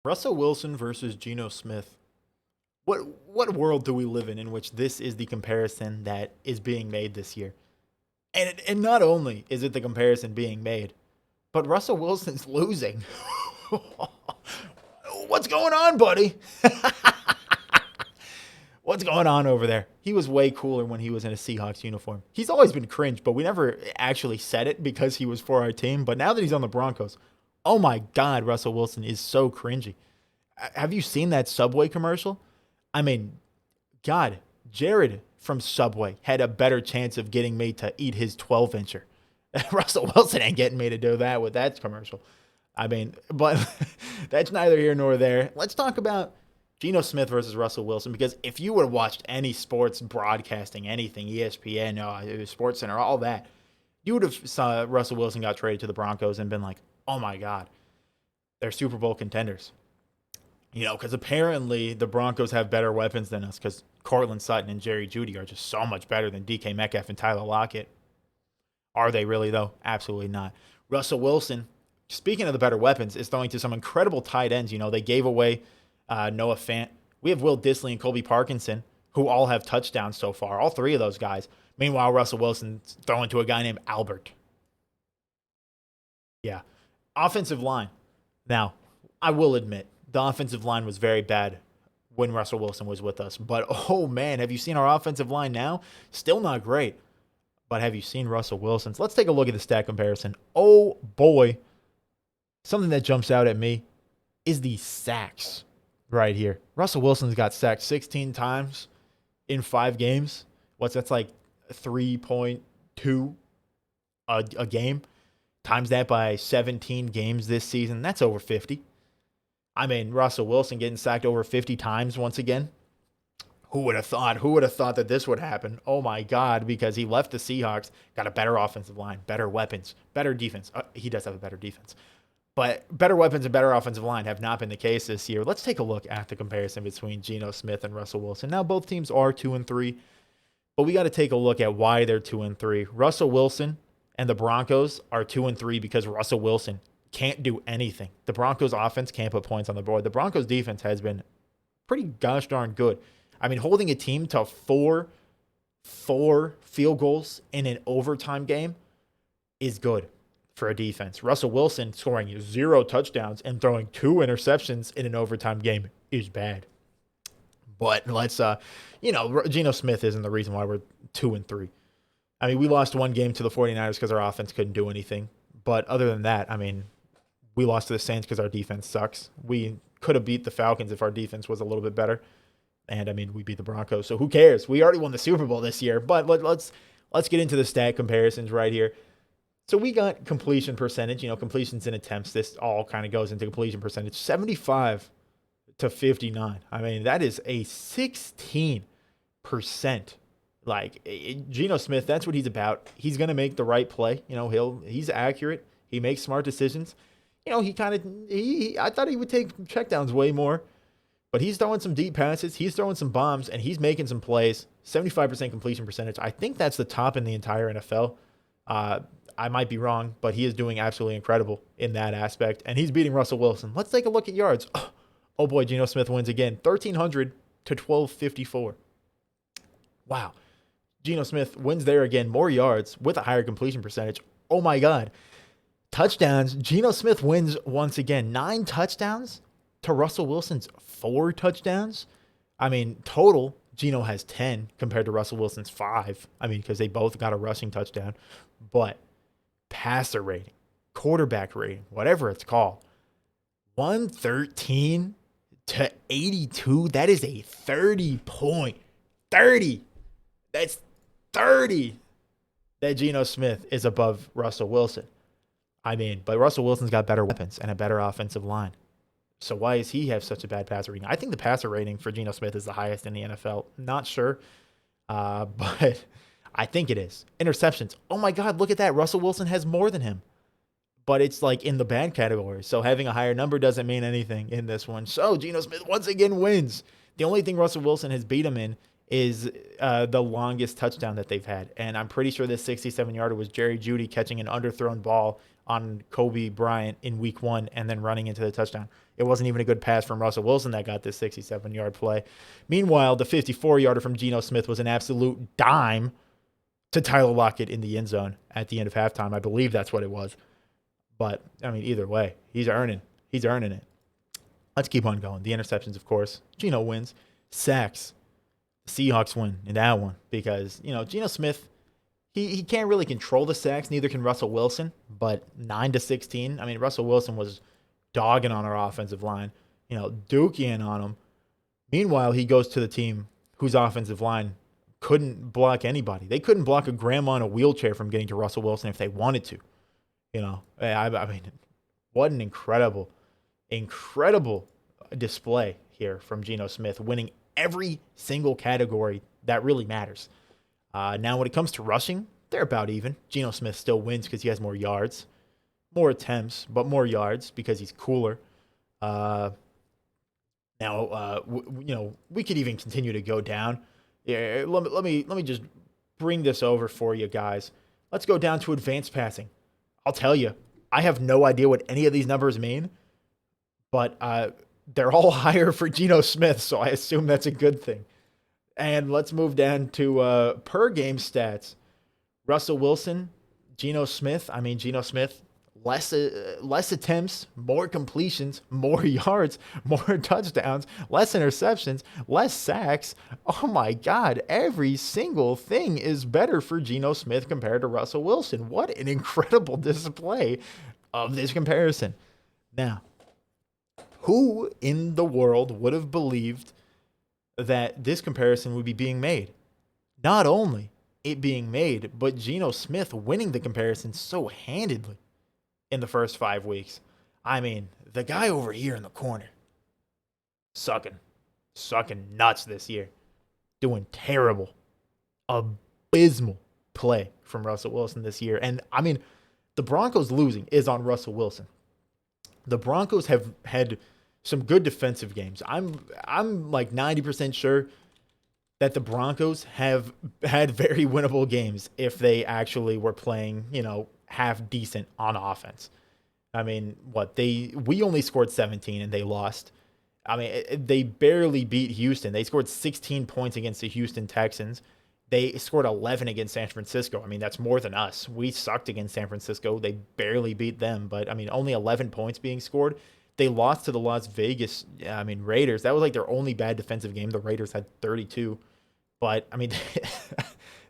Russell Wilson versus Geno Smith. What world do we live in which this is the comparison that is being made this year? And not only is it the comparison being made, but Russell Wilson's losing. What's going on, buddy? What's going on over there? He was way cooler when he was in a Seahawks uniform. He's always been cringe, but we never actually said it because he was for our team. But now that he's on the Broncos, oh my God, Russell Wilson is so cringy. Have you seen that Subway commercial? I mean, God, Jared from Subway had a better chance of getting me to eat his 12-incher. Russell Wilson ain't getting me to do that with that commercial. I mean, but that's neither here nor there. Let's talk about Geno Smith versus Russell Wilson, because if you would have watched any sports broadcasting, anything, ESPN, Sports Center, all that, you would have saw Russell Wilson got traded to the Broncos and been like, oh my God, they're Super Bowl contenders. Because apparently the Broncos have better weapons than us, because Cortland Sutton and Jerry Jeudy are just so much better than DK Metcalf and Tyler Lockett. Are they really, though? Absolutely not. Russell Wilson, speaking of the better weapons, is throwing to some incredible tight ends. They gave away Noah Fant. We have Will Dissly and Colby Parkinson, who all have touchdowns so far, all three of those guys. Meanwhile, Russell Wilson's throwing to a guy named Albert. Yeah. Offensive line. Now, I will admit, the offensive line was very bad when Russell Wilson was with us. But, oh, man, have you seen our offensive line now? Still not great. But have you seen Russell Wilson's? Let's take a look at the stat comparison. Oh, boy. Something that jumps out at me is the sacks right here. Russell Wilson's got sacked 16 times in 5 games. That's like 3.2 a game. Times that by 17 games this season. That's over 50. I mean, Russell Wilson getting sacked over 50 times once again. Who would have thought? Who would have thought that this would happen? Oh, my God, because he left the Seahawks, got a better offensive line, better weapons, better defense. He does have a better defense. But better weapons and better offensive line have not been the case this year. Let's take a look at the comparison between Geno Smith and Russell Wilson. Now, both teams are 2-3, but we got to take a look at why they're 2-3. Russell Wilson and the Broncos are 2-3 because Russell Wilson can't do anything. The Broncos offense can't put points on the board. The Broncos defense has been pretty gosh darn good. I mean, holding a team to four field goals in an overtime game is good for a defense. Russell Wilson scoring 0 touchdowns and throwing 2 interceptions in an overtime game is bad. But let's, Geno Smith isn't the reason why we're 2-3. I mean, we lost one game to the 49ers because our offense couldn't do anything. But other than that, I mean, we lost to the Saints because our defense sucks. We could have beat the Falcons if our defense was a little bit better. And, I mean, we beat the Broncos, so who cares? We already won the Super Bowl this year. But let's get into the stat comparisons right here. So we got completion percentage, completions and attempts. This all kind of goes into completion percentage. 75 to 59. I mean, that is a 16%. Like, Geno Smith, that's what he's about. He's going to make the right play. He's accurate. He makes smart decisions. I thought he would take checkdowns way more. But he's throwing some deep passes. He's throwing some bombs, and he's making some plays. 75% completion percentage. I think that's the top in the entire NFL. I might be wrong, but he is doing absolutely incredible in that aspect. And he's beating Russell Wilson. Let's take a look at yards. Oh boy, Geno Smith wins again. 1,300 to 1,254. Wow. Geno Smith wins there again. More yards with a higher completion percentage. Oh my God. Touchdowns. Geno Smith wins once again. 9 touchdowns to Russell Wilson's 4 touchdowns. I mean, total, Geno has 10 compared to Russell Wilson's 5. I mean, because they both got a rushing touchdown. But passer rating, quarterback rating, whatever it's called, 113 to 82. That is a 30 point. 30. That's 30 that Geno Smith is above Russell Wilson. I mean, but Russell Wilson's got better weapons and a better offensive line. So why does he have such a bad passer rating? I think the passer rating for Geno Smith is the highest in the NFL. Not sure, but I think it is. Interceptions. Oh my God, look at that. Russell Wilson has more than him. But it's like in the bad category. So having a higher number doesn't mean anything in this one. So Geno Smith once again wins. The only thing Russell Wilson has beat him in is the longest touchdown that they've had. And I'm pretty sure this 67-yarder was Jerry Jeudy catching an underthrown ball on Kobe Bryant in week 1 and then running into the touchdown. It wasn't even a good pass from Russell Wilson that got this 67-yard play. Meanwhile, the 54-yarder from Geno Smith was an absolute dime to Tyler Lockett in the end zone at the end of halftime. I believe that's what it was. But, I mean, either way, he's earning it. Let's keep on going. The interceptions, of course. Geno wins. Sacks. The Seahawks win in that one because, Geno Smith, he can't really control the sacks. Neither can Russell Wilson. But 9-16, I mean, Russell Wilson was dogging on our offensive line, duking on him. Meanwhile, he goes to the team whose offensive line couldn't block anybody. They couldn't block a grandma in a wheelchair from getting to Russell Wilson if they wanted to. I mean, what an incredible display here from Geno Smith, winning every single category that really matters. Now, when it comes to rushing, they're about even. Geno Smith still wins because he has more yards, more attempts, but more yards because he's cooler. We could even continue to go down. Yeah, let me just bring this over for you guys. Let's go down to advanced passing. I'll tell you, I have no idea what any of these numbers mean, but they're all higher for Geno Smith, so I assume that's a good thing. And let's move down to per game stats. Russell Wilson, Geno Smith. Geno Smith, less attempts, more completions, more yards, more touchdowns, less interceptions, less sacks. Oh my God, every single thing is better for Geno Smith compared to Russell Wilson. What an incredible display of this comparison. Now, who in the world would have believed that this comparison would be being made? Not only it being made, but Geno Smith winning the comparison so handedly in the first 5 weeks. I mean, the guy over here in the corner, sucking nuts this year, doing terrible, abysmal play from Russell Wilson this year. And I mean, the Broncos losing is on Russell Wilson. The Broncos have had some good defensive games. I'm like 90% sure that the Broncos have had very winnable games if they actually were playing, half decent on offense. I mean, we only scored 17 and they lost. I mean, they barely beat Houston. They scored 16 points against the Houston Texans. They scored 11 against San Francisco. I mean, that's more than us. We sucked against San Francisco. They barely beat them, but I mean, only 11 points being scored. They lost to the Las Vegas, Raiders. That was like their only bad defensive game. The Raiders had 32. But, I mean,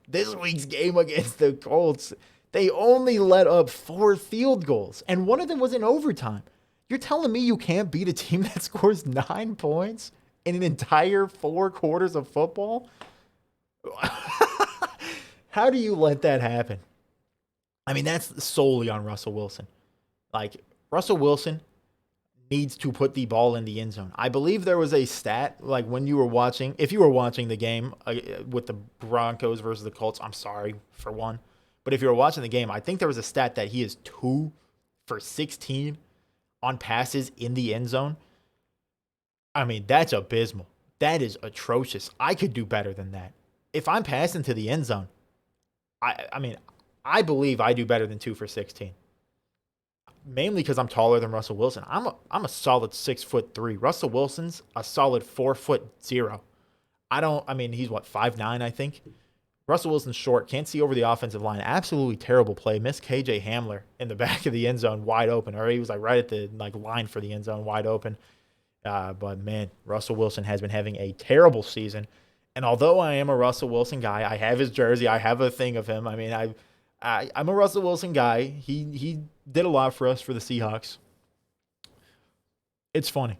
this week's game against the Colts, they only let up 4 field goals, and one of them was in overtime. You're telling me you can't beat a team that scores 9 points in an entire 4 quarters of football? How do you let that happen? I mean, that's solely on Russell Wilson. Like, Russell Wilson needs to put the ball in the end zone. I believe there was a stat, like when you were watching, if you were watching the game with the Broncos versus the Colts, I'm sorry for one. But if you were watching the game, I think there was a stat that he is 2 for 16 on passes in the end zone. I mean, that's abysmal. That is atrocious. I could do better than that. If I'm passing to the end zone, I believe I do better than 2 for 16. Mainly because I'm taller than Russell Wilson. I'm a solid 6'3". Russell Wilson's a solid 4'0". He's 5'9", I think. Russell Wilson's short, can't see over the offensive line. Absolutely terrible play. Missed KJ Hamler in the back of the end zone wide open. Or he was right at the line for the end zone wide open. But man, Russell Wilson has been having a terrible season. And although I am a Russell Wilson guy, I have his jersey, I have a thing of him. I mean, I'm a Russell Wilson guy. He did a lot for us for the Seahawks. It's funny.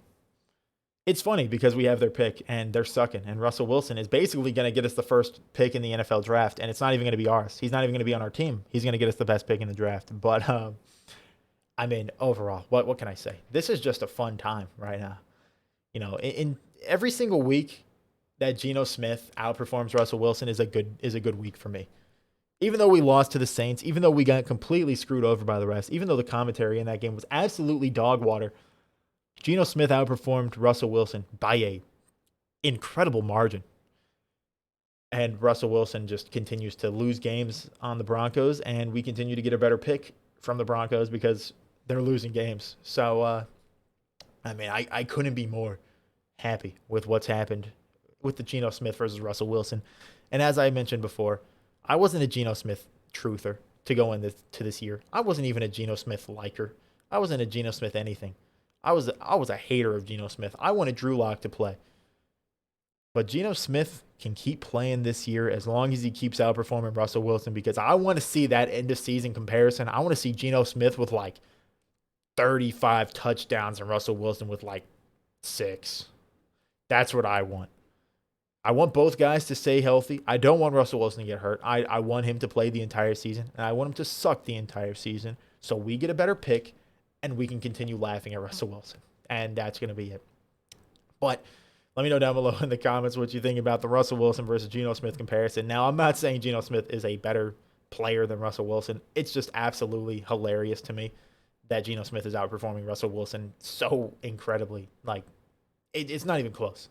It's funny because we have their pick and they're sucking. And Russell Wilson is basically going to get us the first pick in the NFL draft. And it's not even going to be ours. He's not even going to be on our team. He's going to get us the best pick in the draft. But, overall, what can I say? This is just a fun time right now. In every single week that Geno Smith outperforms Russell Wilson is a good week for me. Even though we lost to the Saints, even though we got completely screwed over by the refs, even though the commentary in that game was absolutely dog water, Geno Smith outperformed Russell Wilson by a incredible margin. And Russell Wilson just continues to lose games on the Broncos, and we continue to get a better pick from the Broncos because they're losing games. So, I mean, I couldn't be more happy with what's happened with the Geno Smith versus Russell Wilson. And as I mentioned before, I wasn't a Geno Smith truther to go to this year. I wasn't even a Geno Smith liker. I wasn't a Geno Smith anything. I was a hater of Geno Smith. I wanted Drew Lock to play. But Geno Smith can keep playing this year as long as he keeps outperforming Russell Wilson, because I want to see that end of season comparison. I want to see Geno Smith with like 35 touchdowns and Russell Wilson with like 6. That's what I want. I want both guys to stay healthy. I don't want Russell Wilson to get hurt. I want him to play the entire season, and I want him to suck the entire season so we get a better pick and we can continue laughing at Russell Wilson. And that's going to be it. But let me know down below in the comments what you think about the Russell Wilson versus Geno Smith comparison. Now, I'm not saying Geno Smith is a better player than Russell Wilson. It's just absolutely hilarious to me that Geno Smith is outperforming Russell Wilson so incredibly. Like, it's not even close.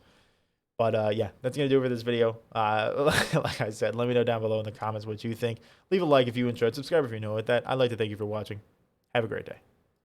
But, yeah, that's going to do it for this video. Like I said, let me know down below in the comments what you think. Leave a like if you enjoyed. Subscribe if you're new with that. I'd like to thank you for watching. Have a great day.